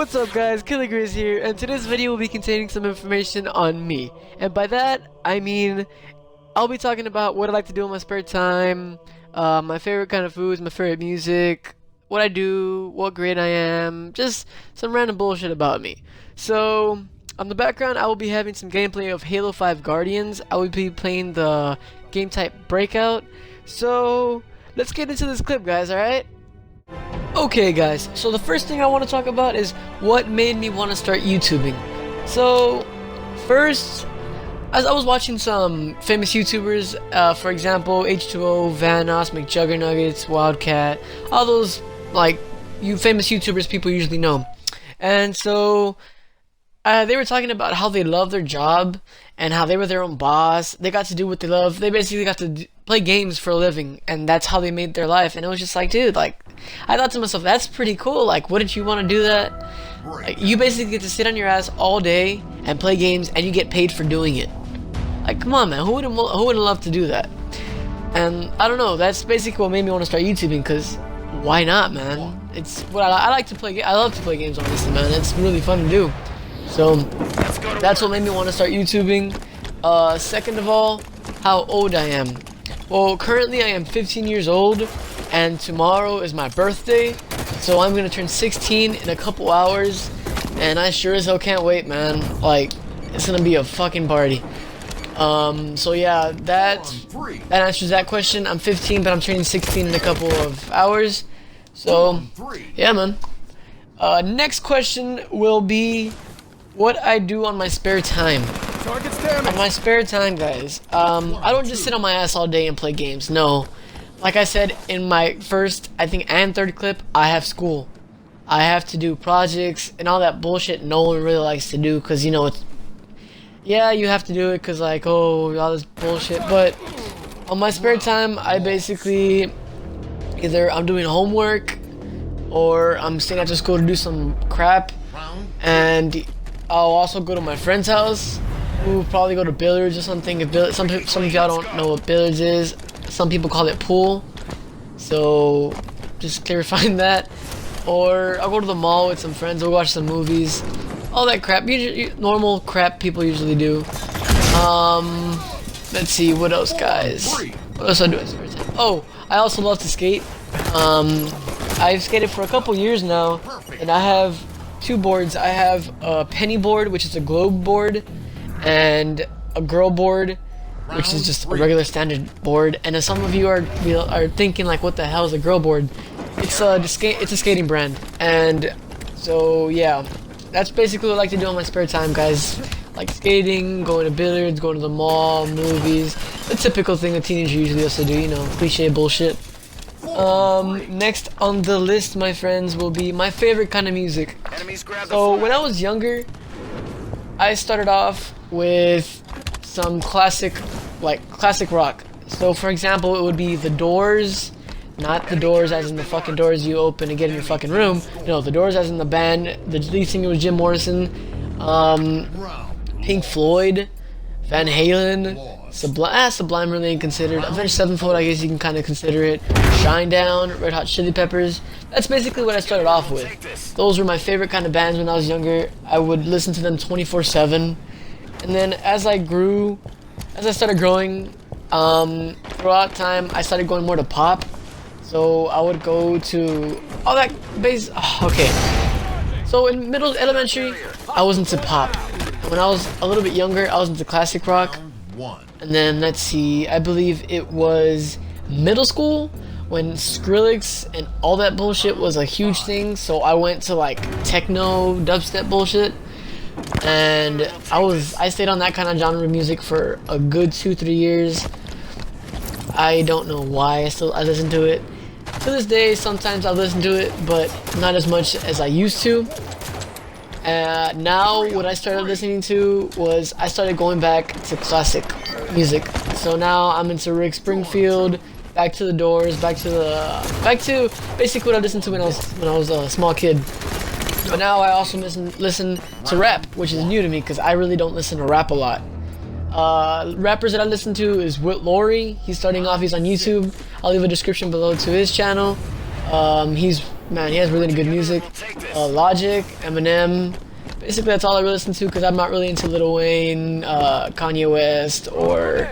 What's up guys, Killigriz here, and today's video will be containing some information on me. And by that, I mean, I'll be talking about what I like to do in my spare time, my favorite kind of foods, my favorite music, what I do, what grade I am, just some random bullshit about me. So, on the background, I will be having some gameplay of Halo 5 Guardians. I will be playing the game type Breakout. So, let's get into this clip guys, alright? Okay guys, so the first thing I want to talk about is what made me want to start YouTubing. So, first, as I was watching some famous YouTubers, for example, H2O, Vanoss, McJuggernuggets, Wildcat, all those, like, famous YouTubers people usually know. And so, they were talking about how they love their job and how they were their own boss. They got to do what they love. They basically got to play games for a living, and that's how they made their life. And it was just like, dude, like, I thought to myself, that's pretty cool. Like, wouldn't you want to do that? Like, you basically get to sit on your ass all day and play games, and you get paid for doing it. Like, come on, man, who wouldn't love to do that? And I don't know, that's basically what made me want to start YouTubing, because why not, man? It's what I like to play. I love to play games, honestly, man. It's really fun to do. So that's what made me want to start YouTubing. Second of all, how old I am. Well, currently I am 15 years old, and tomorrow is my birthday, so I'm gonna turn 16 in a couple hours, and I sure as hell can't wait, man. Like, it's gonna be a fucking party. So yeah, that answers that question. I'm 15, but I'm turning 16 in a couple of hours. So, yeah, man. Next question will be what I do on my spare time. On my spare time, guys, I don't just sit on my ass all day and play games. No. Like I said in my first, I think, and third clip, I have school. I have to do projects and all that bullshit no one really likes to do, because, you know, it's... Yeah, you have to do it because, like, oh, all this bullshit. But on my spare time, I basically... either I'm doing homework, or I'm staying after school to do some crap. And I'll also go to my friend's house, who probably go to billiards or something. If some of y'all don't know what billiards is. Some people call it pool, so just clarifying that. Or I'll go to the mall with some friends, we'll watch some movies, all that crap, normal crap people usually do. Let's see, what else, guys? What else I do? Oh, I also love to skate. I've skated for a couple years now, and I have two boards. I have a penny board, which is a globe board, and a girl board, which is just a regular standard board. And if some of you are thinking, like, what the hell is a girl board? It's a skating brand. And so yeah, that's basically what I like to do on my spare time, guys. Like skating, going to billiards, going to the mall, movies, the typical thing a teenager usually has to do, you know, cliche bullshit. Next on the list, my friends, will be my favorite kind of music. So when I was younger, I started off with some classic rock. So for example, it would be The Doors, not The Doors as in the fucking doors you open to get in your fucking room. No, The Doors as in the band. The lead singer was Jim Morrison. Pink Floyd, Van Halen, Sublime really ain't considered. Avenged Sevenfold, I guess you can kind of consider it. Shinedown, Red Hot Chili Peppers. That's basically what I started off with. Those were my favorite kind of bands when I was younger. I would listen to them 24/7. And then as I started growing, throughout time, I started going more to pop. So I would go to all that bass. Okay. So in elementary, I was into pop. When I was a little bit younger, I was into classic rock. And then, let's see, I believe it was middle school when Skrillex and all that bullshit was a huge thing. So I went to, like, techno, dubstep bullshit. And I stayed on that kind of genre of music for a good 2-3 years. I don't know why I listen to it. To this day, sometimes I listen to it, but not as much as I used to. Now what I started listening to was I started going back to classic music. So now I'm into Rick Springfield, back to The Doors, back to basically what I listened to when I was a small kid. But now I also listen to rap, which is new to me because I really don't listen to rap a lot. Rappers that I listen to is Whit Laurie. He's starting off, he's on YouTube. I'll leave a description below to his channel. He's man, he has really good music. Logic, Eminem. Basically, that's all I really listen to because I'm not really into Lil Wayne, Kanye West, or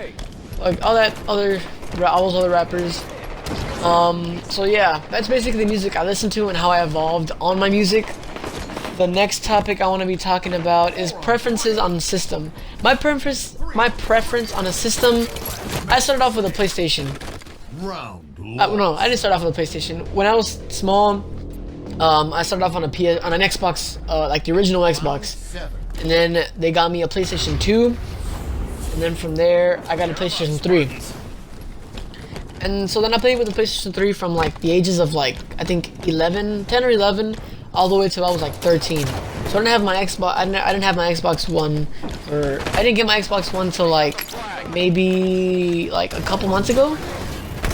like all those other rappers. So yeah, that's basically the music I listen to and how I evolved on my music. The next topic I want to be talking about is preferences on the system. My preference on a system. I started off with a PlayStation. No, I didn't start off with a PlayStation. When I was small, I started off on an Xbox, like the original Xbox, and then they got me a PlayStation 2, and then from there I got a PlayStation 3. And so then I played with the PlayStation 3 from like the ages of like I think 10 or 11, all the way till I was like 13. So I didn't have my Xbox. I didn't have my Xbox One, or I didn't get my Xbox One till like maybe like a couple months ago.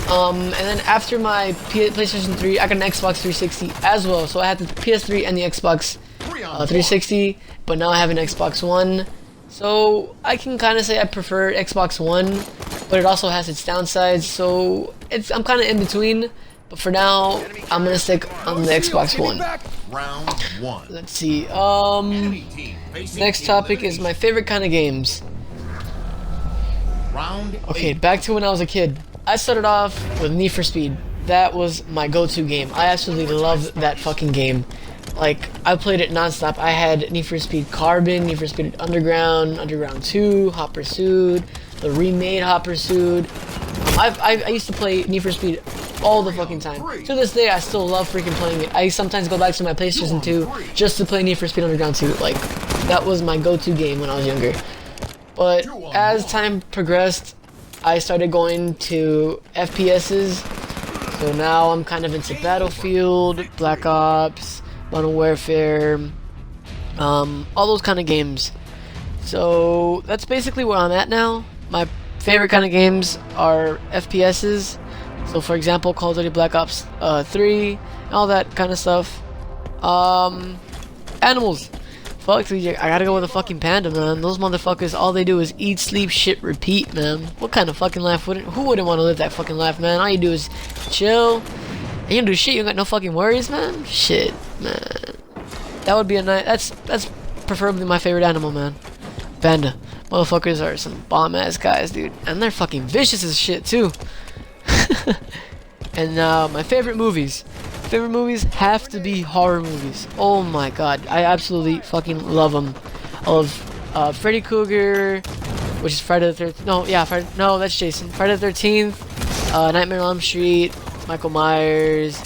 And then after my PlayStation 3, I got an Xbox 360 as well. So I had the PS3 and the Xbox 360, but now I have an Xbox One. So I can kind of say I prefer Xbox One, but it also has its downsides. So I'm kind of in between. But for now, I'm gonna stick on the Xbox One. Let's see. Next topic is my favorite kind of games. Okay, back to when I was a kid. I started off with Need for Speed. That was my go-to game. I absolutely loved that fucking game. Like, I played it non-stop. I had Need for Speed Carbon, Need for Speed Underground, Underground 2, Hot Pursuit, the remade Hot Pursuit. I used to play Need for Speed all the fucking time. To this day, I still love freaking playing it. I sometimes go back to my PlayStation 2 just to play Need for Speed Underground 2. Like, that was my go-to game when I was younger. But as time progressed, I started going to FPSs. So now I'm kind of into Battlefield, Black Ops, Modern Warfare, all those kind of games. So that's basically where I'm at now. My favorite kind of games are FPSs. So for example, Call of Duty Black Ops 3, all that kind of stuff. Animals. Fuck, I gotta go with a fucking panda, man. Those motherfuckers, all they do is eat, sleep, shit, repeat, man. What kind of fucking life who wouldn't want to live that fucking life, man? All you do is chill. And you don't do shit, you got no fucking worries, man. Shit, man. That would be a nice, that's preferably my favorite animal, man. Panda. Motherfuckers are some bomb-ass guys, dude. And they're fucking vicious as shit, too. And my favorite movies. Favorite movies have to be horror movies. Oh my god, I absolutely fucking love them. I love Freddy Krueger, which is Friday the 13th. No, yeah, no, that's Jason. Friday the 13th, Nightmare on Elm Street, Michael Myers,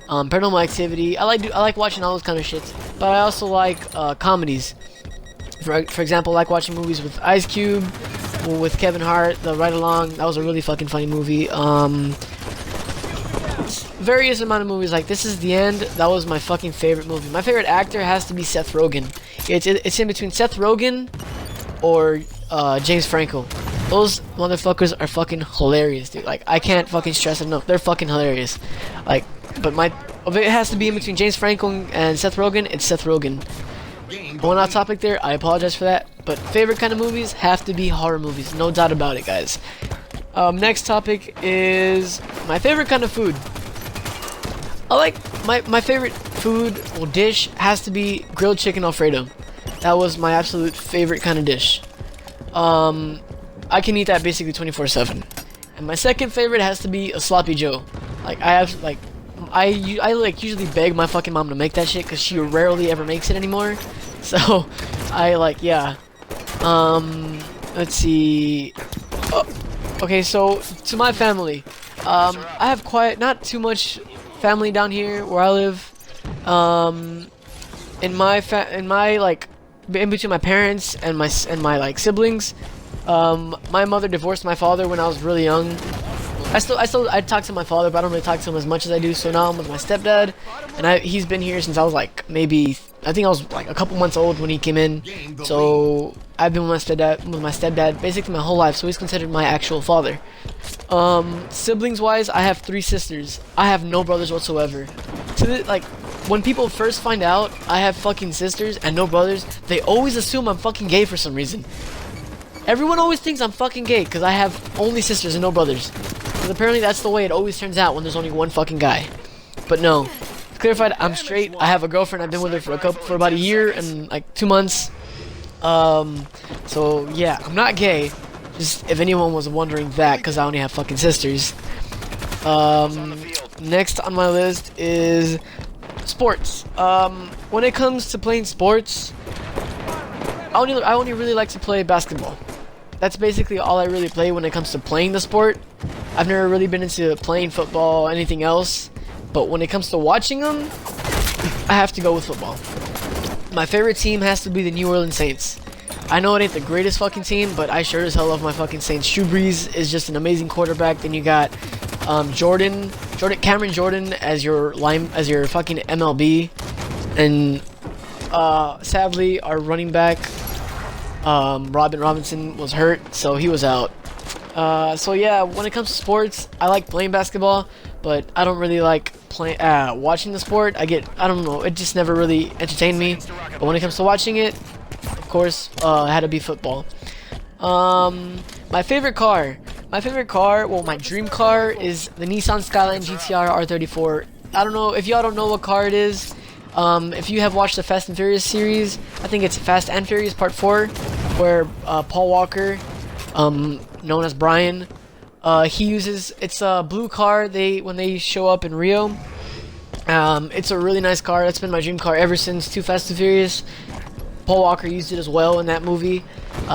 Paranormal Activity. I like watching all those kind of shits. But I also like comedies. For example, I like watching movies with Ice Cube, with Kevin Hart, the Ride Along. That was a really fucking funny movie. Various amount of movies like This Is the End. That was my fucking favorite movie. My favorite actor has to be Seth Rogen. It's in between Seth Rogen or James Franco. Those motherfuckers are fucking hilarious, dude. Like, I can't fucking stress it enough. They're fucking hilarious. Like, but if it has to be in between James Franco and Seth Rogen, it's Seth Rogen. Going off topic there, I apologize for that. But favorite kind of movies have to be horror movies. No doubt about it, guys. Next topic is my favorite kind of food. I like my favorite food or dish has to be grilled chicken Alfredo. That was my absolute favorite kind of dish. I can eat that basically 24/7. And my second favorite has to be a sloppy Joe. Like I usually beg my fucking mom to make that shit because she rarely ever makes it anymore. So yeah. Let's see. Oh, okay, so to my family, I have not too much family down here where I live. In between my parents and my like siblings, my mother divorced my father when I was really young. I talk to my father, but I don't really talk to him as much as I do. So now I'm with my stepdad, and he's been here since I was like I think I was like a couple months old when he came in. So I've been with my stepdad basically my whole life. So he's considered my actual father. Siblings wise, I have 3 sisters. I have no brothers whatsoever. When people first find out I have fucking sisters and no brothers, they always assume I'm fucking gay for some reason. Everyone always thinks I'm fucking gay because I have only sisters and no brothers. Because apparently that's the way it always turns out when there's only one fucking guy. But no, clarified, I'm straight. I have a girlfriend. I've been with her for about a year and like 2 months. So yeah, I'm not gay. Just if anyone was wondering that, because I only have fucking sisters. Next on my list is sports. When it comes to playing sports, I only really like to play basketball. That's basically all I really play when it comes to playing the sport. I've never really been into playing football or anything else. But when it comes to watching them, I have to go with football. My favorite team has to be the New Orleans Saints. I know it ain't the greatest fucking team, but I sure as hell love my fucking Saints. Drew Brees is just an amazing quarterback. Then you got Cameron Jordan as your fucking MLB, and sadly our running back Robin Robinson was hurt, so he was out. So yeah, when it comes to sports, I like playing basketball, but I don't really like watching the sport. I don't know, it just never really entertained me. But when it comes to watching it, of course, it had to be football. My favorite car, well, my dream car is the Nissan Skyline GTR R34. I don't know if y'all don't know what car it is. If you have watched the Fast and Furious series, I think it's Fast and Furious Part 4, where Paul Walker, known as Brian, it's a blue car when they show up in Rio. It's a really nice car. That's been my dream car ever since 2 Fast and Furious. Paul Walker used it as well in that movie.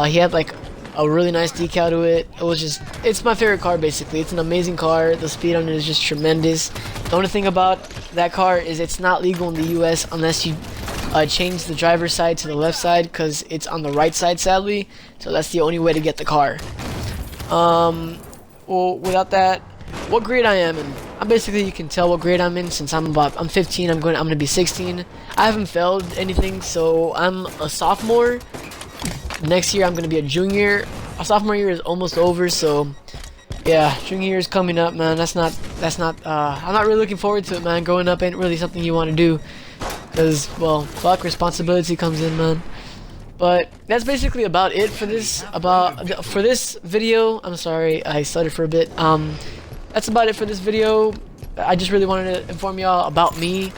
He had like a really nice decal to it. It's my favorite car basically. It's an amazing car. The speed on it is just tremendous. The only thing about that car is it's not legal in the US unless you change the driver's side to the left side, because it's on the right side sadly. So that's the only way to get the car. Well, without that, what grade I am in? You can tell what grade I'm in since I'm 15. I'm gonna be 16. I haven't failed anything, so I'm a sophomore. Next year I'm gonna be a junior. Our sophomore year is almost over, so yeah, junior year is coming up, man. I'm not really looking forward to it, man. Growing up ain't really something you want to do, because, well, fuck, responsibility comes in, man. But that's basically about it for this video. I'm sorry, I stuttered for a bit. That's about it for this video. I just really wanted to inform y'all about me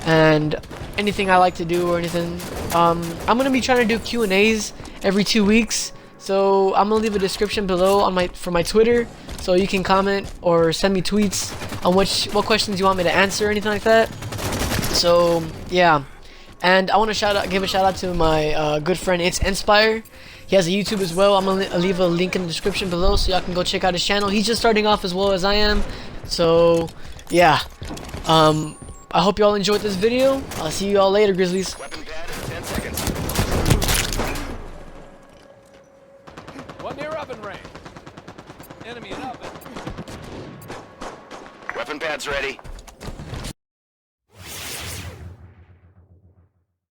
and anything I like to do or anything. I'm gonna be trying to do Q&As every 2 weeks, so I'm gonna leave a description below for my Twitter, so you can comment or send me tweets on what questions you want me to answer or anything like that. So yeah. And I want to give a shout out to my good friend It's Inspire. He has a YouTube as well. I'm gonna leave a link in the description below so y'all can go check out his channel. He's just starting off as well as I am. So yeah, I hope y'all enjoyed this video. I'll see you all later, Grizzlies. Weapon pad, 10 seconds. One near oven range. Enemy in oven. Weapon pad's ready.